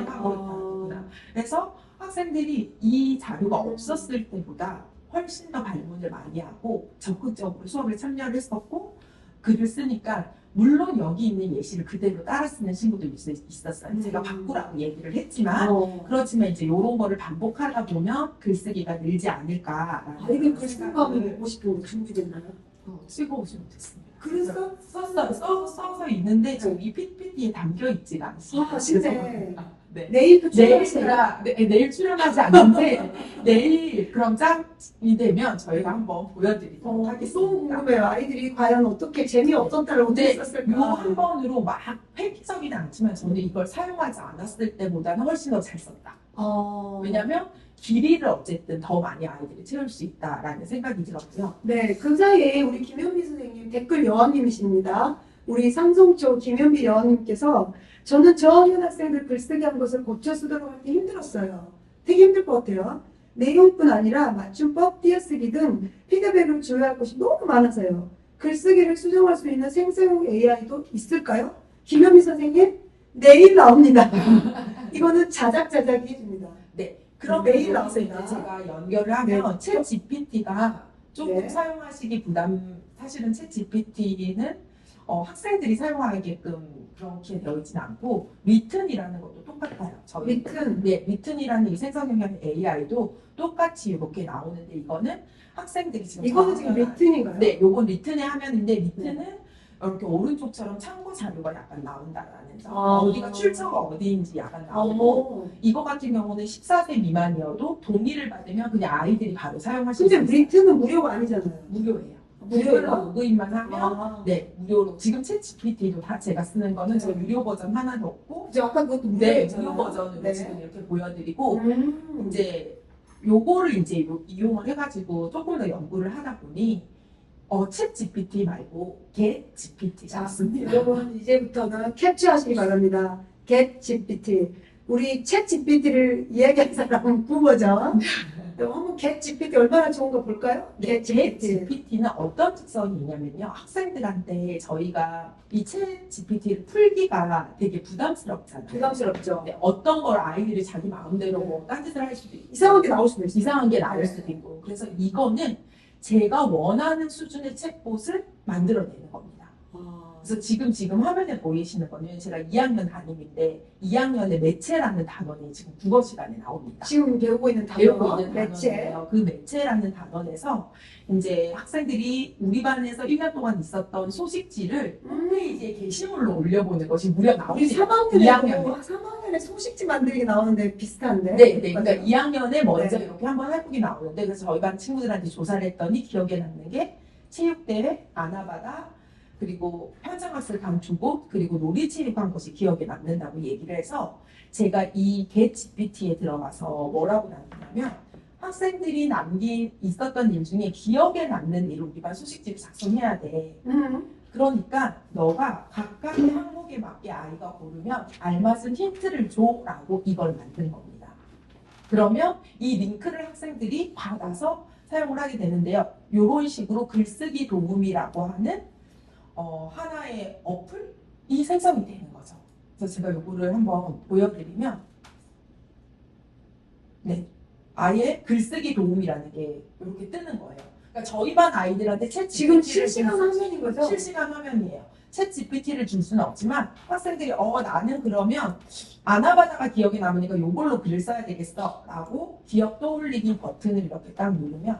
Speaker 4: 하브리투구나. 그래서 학생들이 이 자료가 없었을 때보다 훨씬 더 발문을 많이 하고 적극적으로 수업에 참여를 했었고 글을 쓰니까 물론 여기 있는 예시를 그대로 따라 쓰는 친구도 있었어요. 제가 바꾸라고 얘기를 했지만 그렇지만 이제 이런 거를 반복하다 보면 글쓰기가 늘지 않을까라는
Speaker 1: 아이들 글 쓰는 거 하면 보고 싶은데 준비됐나요?
Speaker 4: 쓰고 오시면 됐습니다.
Speaker 1: 그래서
Speaker 4: 써서 있는데 지금 이 PPT에 담겨 있지가 않습니다.
Speaker 1: 아, 진짜.
Speaker 4: 죄송합니다. 네.
Speaker 1: 내일
Speaker 4: 내일
Speaker 1: 출연하세요.
Speaker 4: 제가 내일 출연하지 않는데 내일 그럼 짬이 되면 저희가 한번 보여드리도록
Speaker 1: 너무
Speaker 4: 하겠습니다.
Speaker 1: 궁금해요. 아이들이 과연 어떻게 재미없었다라고
Speaker 4: 근데
Speaker 1: 했었을까?
Speaker 4: 요 한 번으로 막 획기적이진 않지만 저는 이걸 사용하지 않았을 때보다는 훨씬 더 잘 썼다. 왜냐면 길이를 어쨌든 더 많이 아이들이 채울 수 있다라는 생각이 들었고요.
Speaker 1: 네, 그 사이에 우리 김현미 선생님 댓글 여왕님이십니다. 우리 상송초 김현미 여왕님께서 저는 저학년 학생들 글쓰기 한 것을 고쳐 쓰도록 할 때 힘들었어요. 되게 힘들 것 같아요. 내용뿐 아니라 맞춤법, 띄어쓰기 등 피드백을 줘야 할 것이 너무 많아서요. 글쓰기를 수정할 수 있는 생성형 AI도 있을까요? 김현미 선생님, 내일 나옵니다. 이거는 자작자작이 해줍니다.
Speaker 4: 네. 그럼
Speaker 1: 매일
Speaker 4: 여기서
Speaker 1: 나옵니다.
Speaker 4: 이제 제가 연결을 하면
Speaker 1: 네.
Speaker 4: 챗 GPT가 조금
Speaker 1: 네.
Speaker 4: 사용하시기 사실은 챗 GPT는 학생들이 사용하게끔 그렇게 되어 있지는 않고 리튼이라는 것도 똑같아요. 저희
Speaker 1: 리튼.
Speaker 4: 네, 리튼이라는 이 생성형 AI도 똑같이 이렇게 나오는데 이거는 학생들이 지금
Speaker 1: 이거는 지금
Speaker 4: 저학년
Speaker 1: 리튼인가요?
Speaker 4: 네, 요건 리튼의 화면인데 리튼은 이렇게 오른쪽처럼 참고 자료가 약간 나온다라는 점.
Speaker 1: 아.
Speaker 4: 어디가 출처가 어디인지 약간 나오고 이거 같은 경우는 14세 미만이어도 동의를 받으면 그냥 아이들이 바로 사용하실 수
Speaker 1: 근데
Speaker 4: 있어요.
Speaker 1: 리튼은 무료가 아니잖아요.
Speaker 4: 무료예요.
Speaker 1: 무료예요?
Speaker 4: 무료로 로그인만 하면
Speaker 1: 아.
Speaker 4: 네, 무료로. 지금 챗 GPT도 다 제가 쓰는 거는 저 유료 버전 하나도 없고
Speaker 1: 그죠? 아까 그것도
Speaker 4: 네,
Speaker 1: 무료였잖아요.
Speaker 4: 무료 버전으로
Speaker 1: 네.
Speaker 4: 지금 이렇게 보여드리고
Speaker 1: 이제
Speaker 4: 이제 요거를 이제 이용을 해가지고 조금 더 연구를 하다 보니 챗 GPT 말고 Get GPT가 있습니다.
Speaker 1: 여러분 이제부터는 캡처하시기 바랍니다. Get GPT. 우리 챗 GPT를 이야기한 사람은 구버전. 한번 Get GPT 얼마나 좋은가 볼까요?
Speaker 4: 네,
Speaker 1: Get
Speaker 4: 챗 GPT는 어떤 특성이 있냐면요. 학생들한테 저희가 이 챗 GPT를 풀기가 되게 부담스럽잖아요.
Speaker 1: 부담스럽죠.
Speaker 4: 네, 어떤 걸 아이들이 자기 마음대로 뭐 딴짓을 할 수도 있고
Speaker 1: 이상하게 나올 수도 있어요.
Speaker 4: 이상한 게 나올 수도 있고 그래서 이거는 제가 원하는 수준의 챗봇을 만들어내는 겁니다. 그래서 지금 화면에 보이시는 거는 제가 2학년 담임인데 2학년의 매체라는 단원이 지금 국어 시간에 나옵니다.
Speaker 1: 지금 배우고 있는
Speaker 4: 배우고
Speaker 1: 단어,
Speaker 4: 있는
Speaker 1: 매체.
Speaker 4: 단원이에요. 그 매체라는 단원에서 이제 학생들이 우리 반에서 1년 동안 있었던 소식지를 홈페이지에 게시물로 올려보는 것이 무려
Speaker 1: 우리
Speaker 4: 나옵니다.
Speaker 1: 3학년에 3학년에 소식지 만들기 나오는데 비슷한데.
Speaker 4: 네, 그러니까 2학년에 먼저
Speaker 1: 네.
Speaker 4: 이렇게 한번 해보기 나오는데 그래서 저희 반 친구들한테 조사를 했더니 기억에 남는 게 체육대회, 아나바다, 그리고 현장학습 강주고 그리고 놀이체육한 것이 기억에 남는다고 얘기를 해서 제가 이 Get GPT에 들어가서 뭐라고 남기냐면 학생들이 있었던 일 중에 기억에 남는 일을 우리 반 소식지를 작성해야 돼. 그러니까 너가 각각의 항목에 맞게 아이가 고르면 알맞은 힌트를 줘라고 이걸 만든 겁니다. 그러면 이 링크를 학생들이 받아서 사용을 하게 되는데요. 이런 식으로 글쓰기 도움이라고 하는 하나의 어플이 생성이 되는 거죠. 그래서 제가 이거를 한번 보여드리면 네, 아예 글쓰기 도움이라는 게 이렇게 뜨는 거예요. 그러니까 저희 반 아이들한테 챗
Speaker 1: 지금
Speaker 4: GPT를
Speaker 1: 실시간 화면인 거죠?
Speaker 4: 실시간 화면이에요. 챗 GPT를 줄 수는 없지만 학생들이 나는 그러면 아나바다가 기억에 남으니까 이걸로 글을 써야 되겠어 라고 기억 떠올리기 버튼을 이렇게 딱 누르면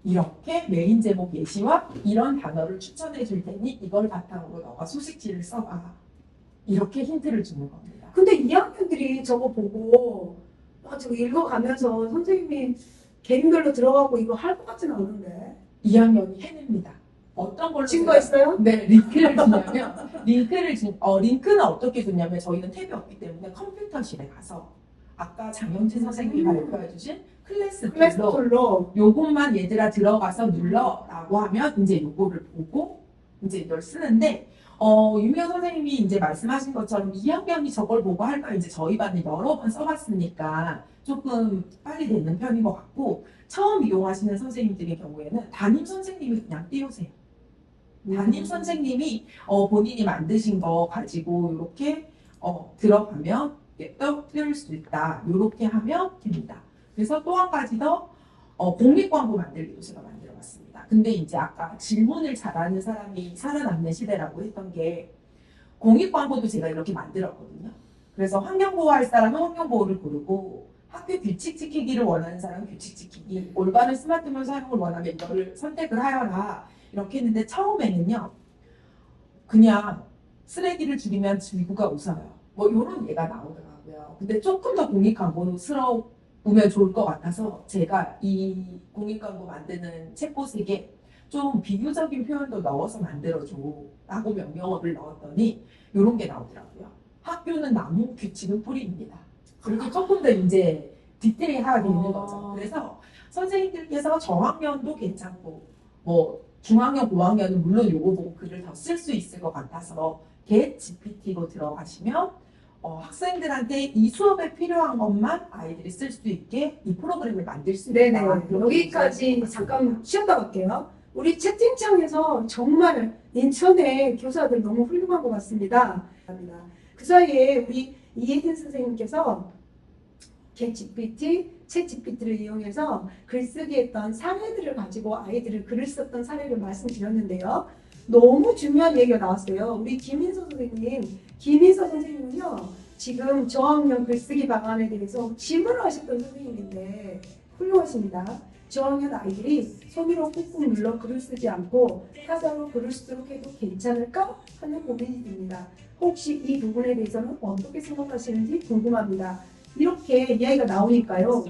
Speaker 4: 이렇게 메인 제목 예시와 이런 단어를 추천해 줄 테니 이걸 바탕으로 너가 소식지를 써봐. 이렇게 힌트를 주는 겁니다.
Speaker 1: 근데 2학년들이 저거 보고 저거 읽어가면서 선생님이 개인별로 들어가고 이거 할 것 같지는 않은데.
Speaker 4: 2학년이 해냅니다. 어떤 걸로
Speaker 1: 증거 있어요?
Speaker 4: 네, 링크를 주냐면 링크는 어떻게 주냐면 저희는 탭이 없기 때문에 컴퓨터실에 가서 아까 장영진 선생님이 발표해 주신 클래스 툴로
Speaker 1: 클래스툴로.
Speaker 4: 요것만 얘들아 들어가서 눌러라고 하면 이제 요거를 보고 이제 이걸 쓰는데 유미경 선생님이 이제 말씀하신 것처럼 2학년이 저걸 보고 할 걸 이제 저희 반에 여러 번 써봤으니까 조금 빨리 되는 편인 것 같고 처음 이용하시는 선생님들의 경우에는 담임 선생님이 그냥 띄우세요. 담임 선생님이 본인이 만드신 거 가지고 이렇게 들어가면 뜰 수 있다. 이렇게 하면 됩니다. 그래서 또 한 가지 더 공익광고 만들기도 제가 만들어봤습니다. 근데 이제 아까 질문을 잘하는 사람이 살아남는 시대라고 했던 게 공익광고도 제가 이렇게 만들었거든요. 그래서 환경보호할 사람은 환경보호를 고르고 학교 규칙 지키기를 원하는 사람은 규칙 지키기, 올바른 스마트폰 사용을 원하면 이거를 선택을 하여라. 이렇게 했는데 처음에는요. 그냥 쓰레기를 줄이면 지구가 웃어요. 뭐 이런 예가 나오더라고요. 근데 조금 더 공익광고스러우면 좋을 것 같아서 제가 이 공익광고 만드는 챗봇에게 좀 비유적인 표현도 넣어서 만들어줘 라고 명령어를 넣었더니 이런 게 나오더라고요. 학교는 나무, 규칙은 뿌리입니다. 그렇게 조금 더 이제 디테일하게 있는 거죠. 그래서 선생님들께서 저학년도 괜찮고 뭐 중학년, 고학년은 물론 요거 보고 글을 더 쓸 수 있을 것 같아서 get GPT로 들어가시면 학생들한테 이 수업에 필요한 것만 아이들이 쓸 수 있게 이 프로그램을 만들 수 있다.
Speaker 1: 네네. 여기까지 잠깐 쉬었다 갈게요. 우리 채팅창에서 정말 인천의 교사들 너무 훌륭한 것 같습니다. 그 사이에 우리 이혜진 선생님께서 챗 GPT를 이용해서 글쓰기 했던 사례들을 가지고 아이들을 글을 썼던 사례를 말씀드렸는데요. 너무 중요한 얘기가 나왔어요. 우리 김인서 선생님은요, 지금 저학년 글쓰기 방안에 대해서 질문을 하셨던 선생님인데 훌륭하십니다. 저학년 아이들이 손으로 꾹꾹 눌러 글을 쓰지 않고 타자로 글을 쓰도록 해도 괜찮을까 하는 고민이 듭니다. 혹시 이 부분에 대해서는 어떻게 생각하시는지 궁금합니다. 이렇게 이야기가 나오니까요.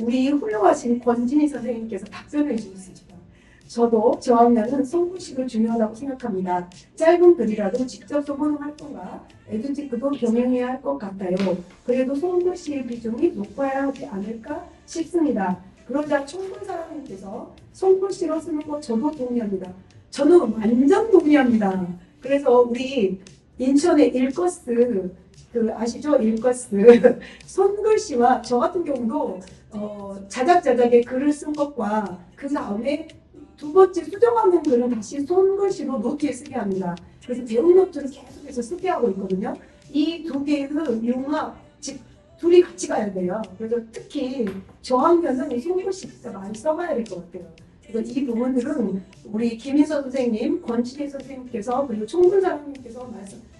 Speaker 1: 우리 훌륭하신 권진희 선생님께서 답변해 주셨습니다. 저도 저학년은 손글씨가 중요하다고 생각합니다. 짧은 글이라도 직접 써보는 활동과 에듀테크도 병행해야 할 것 같아요. 그래도 손글씨의 비중이 높아야 하지 않을까 싶습니다. 그러자 총괄 사장님께서 손글씨로 쓰는 거 저도 동의합니다. 저는 완전 동의합니다. 그래서 우리 인천의 일거스 아시죠? 일거스 손글씨와 저 같은 경우도 자작자작에 글을 쓴 것과 그 다음에 두 번째 수정하는 글은 다시 손글씨로 노트에 쓰게 합니다. 그래서 대응 노트를 계속해서 쓰게 하고 있거든요. 이 두 개의 융합, 즉 둘이 같이 가야 돼요. 그래서 특히 저학년은 손글씨 진짜 많이 써봐야 될 것 같아요. 그래서 이 부분들은 우리 김인서 선생님, 권진희 선생님께서 그리고 총근사장님께서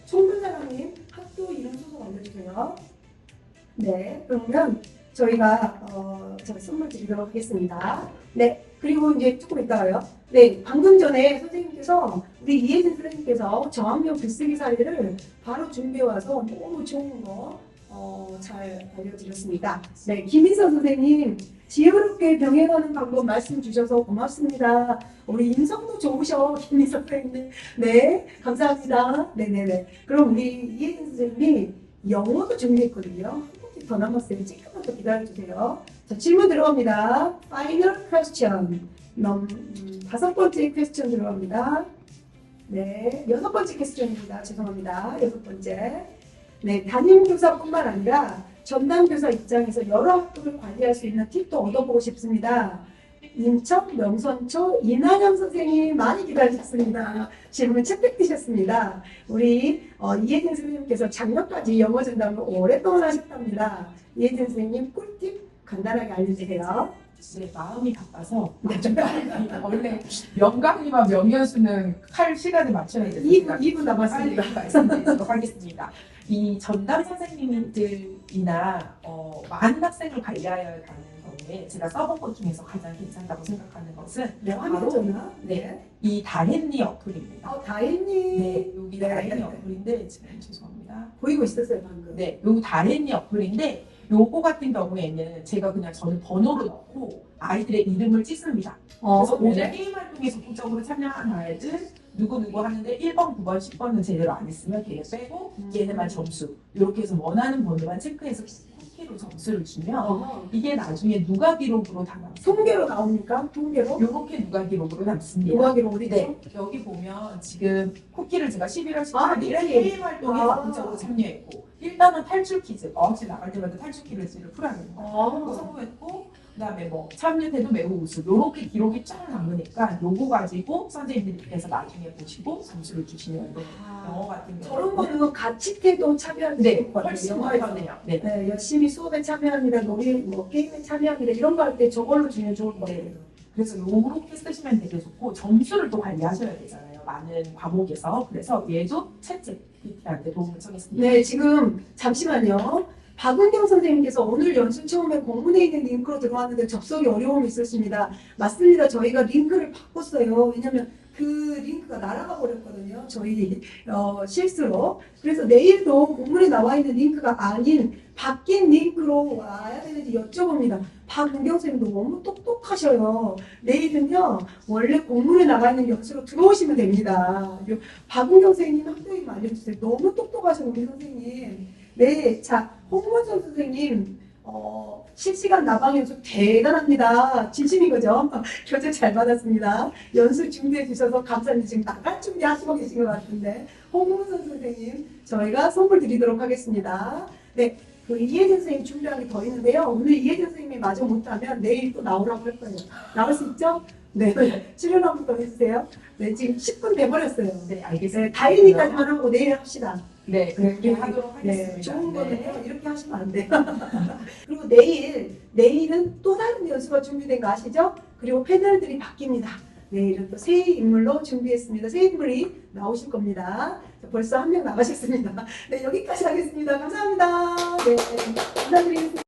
Speaker 1: 총근사장님 학교 이름 소속 알려주세요. 네, 그러면 저희가 제가 선물 드리도록 하겠습니다. 네, 그리고 이제 조금 이따가요. 네, 방금 전에 선생님께서 우리 이혜진 선생님께서 저학년 글쓰기 사례를 바로 준비해 와서 너무 좋은 거 잘 알려드렸습니다. 네, 김인서 선생님 지혜롭게 병행하는 방법 말씀 주셔서 고맙습니다. 우리 인성도 좋으셔, 김인서 선생님. 네, 감사합니다. 네네네. 그럼 우리 이혜진 선생님이 영어도 준비했거든요. 한 번씩 더 남았어요. 조금만 더 기다려주세요. 자, 질문 들어갑니다. Final question. 다섯 번째 퀘스천 들어갑니다. 네, 여섯 번째 퀘스천입니다. 죄송합니다. 여섯 번째. 네, 담임교사뿐만 아니라 전담교사 입장에서 여러 학급을 관리할 수 있는 팁도 얻어보고 싶습니다. 인천 명선초 이난영 선생님 많이 기다리셨습니다. 질문 채택되셨습니다. 우리 이혜진 선생님께서 작년까지 영어 전담을 오랫동안 하셨답니다. 이혜진 선생님 꿀팁 간단하게 알려주세요.
Speaker 4: 제 마음이 바빠서 좀 빨리 원래 명강의와 명연수는 할 시간에 맞춰야 되니까
Speaker 1: 2분 남았습니다.
Speaker 4: 빨리 말씀드리도록 하겠습니다. 이 전담 선생님들이나 많은 학생을 관리하여야 하는 경우에 제가 써본 것 중에서 가장 괜찮다고 생각하는 것은
Speaker 1: 네,
Speaker 4: 바로
Speaker 1: 화면전화.
Speaker 4: 이 다헨리 어플입니다.
Speaker 1: 다행히.
Speaker 4: 네, 여기 다헨리 어플인데 지금 죄송합니다.
Speaker 1: 보이고 있었어요, 방금.
Speaker 4: 네, 요 다헨리 어플인데 요거 같은 경우에는 제가 그냥 저는 번호를 넣고 아이들의 이름을 찍습니다. 그래서 오늘 게임 활동에 적극적으로 참여한 아이들 누구 하는데 1번, 9번, 10번은 제대로 안 했으면 걔를 빼고 얘네만 점수 이렇게 해서 원하는 번호만 체크해서 쿠키로 점수를 주면 이게 나중에 누가 기록으로 담아요.
Speaker 1: 통계로 나옵니까? 통계로?
Speaker 4: 요렇게 누가 기록으로 남습니다.
Speaker 1: 누가 기록이죠?
Speaker 4: 네, 여기 보면 지금 쿠키를 제가 11월
Speaker 1: 아,
Speaker 4: 18일에
Speaker 1: 쿠키.
Speaker 4: 게임 활동에 적극적으로 참여했고 일단은 탈출 퀴즈, 어학실 나갈 때마다 탈출 퀴즈를 풀어야 됩니다. 그거 성공했고 그다음에 뭐 참여태도 매우 우수 요렇게 기록이 쫙 남으니까 요거 가지고 선생님들께서 나중에 보시고 점수를 주시면 돼요. 영어 같은 경우
Speaker 1: 저런 거는 같이 태도 참여할 수
Speaker 4: 네,
Speaker 1: 있을 것 같아요.
Speaker 4: 훨씬
Speaker 1: 영화에서.
Speaker 4: 편해요. 네.
Speaker 1: 네, 열심히 수업에 참여합니다. 놀이, 게임에 참여합니다. 이런 거 할 때 저걸로 주면 좋을 것 같아요.
Speaker 4: 네. 그래서 요렇게 쓰시면 되게 좋고 점수를 또 관리하셔야 되잖아요. 많은 과목에서. 그래서 얘도 챗GPT한테 도움을 청했습니다.
Speaker 1: 네, 지금 잠시만요. 박은경 선생님께서 오늘 연수 처음에 공문에 있는 링크로 들어왔는데 접속이 어려움이 있었습니다. 맞습니다. 저희가 링크를 바꿨어요. 왜냐하면 그 링크가 날아가 버렸거든요. 저희 실수로. 그래서 내일도 본문에 나와 있는 링크가 아닌 바뀐 링크로 와야 되는지 여쭤봅니다. 박은경 선생님 너무 똑똑하셔요. 내일은요 원래 본문에 나가 있는 연수로 들어오시면 됩니다. 박은경 선생님 학교 이름 알려주세요. 너무 똑똑하셔 우리 선생님. 네, 자 홍문선 선생님 실시간 나방 연수 대단합니다. 진심인 거죠? 교재 잘 받았습니다. 연수 준비해 주셔서 감사합니다. 지금 나갈 준비 하시고 계신 것 같은데 홍문선 선생님 저희가 선물 드리도록 하겠습니다. 네, 그 이혜진 선생님 준비한 게 더 있는데요. 오늘 이혜진 선생님이 마저 못하면 내일 또 나오라고 할 거예요. 나올 수 있죠? 네, 출연 한번 더 해주세요. 네, 지금 10분 돼버렸어요.
Speaker 4: 네, 알겠습니다.
Speaker 1: 네, 다인이까지만 하고 내일 합시다.
Speaker 4: 네, 그렇게 하도록 하겠습니다.
Speaker 1: 네, 좋은
Speaker 4: 네.
Speaker 1: 거는요 이렇게 하시면 안 돼요. 그리고 내일은 또 다른 연수가 준비된 거 아시죠? 그리고 패널들이 바뀝니다. 내일은 또 새 인물로 준비했습니다. 새 인물이 나오실 겁니다. 벌써 한 명 나가셨습니다. 네, 여기까지 하겠습니다. 감사합니다. 네, 감사드리겠습니다.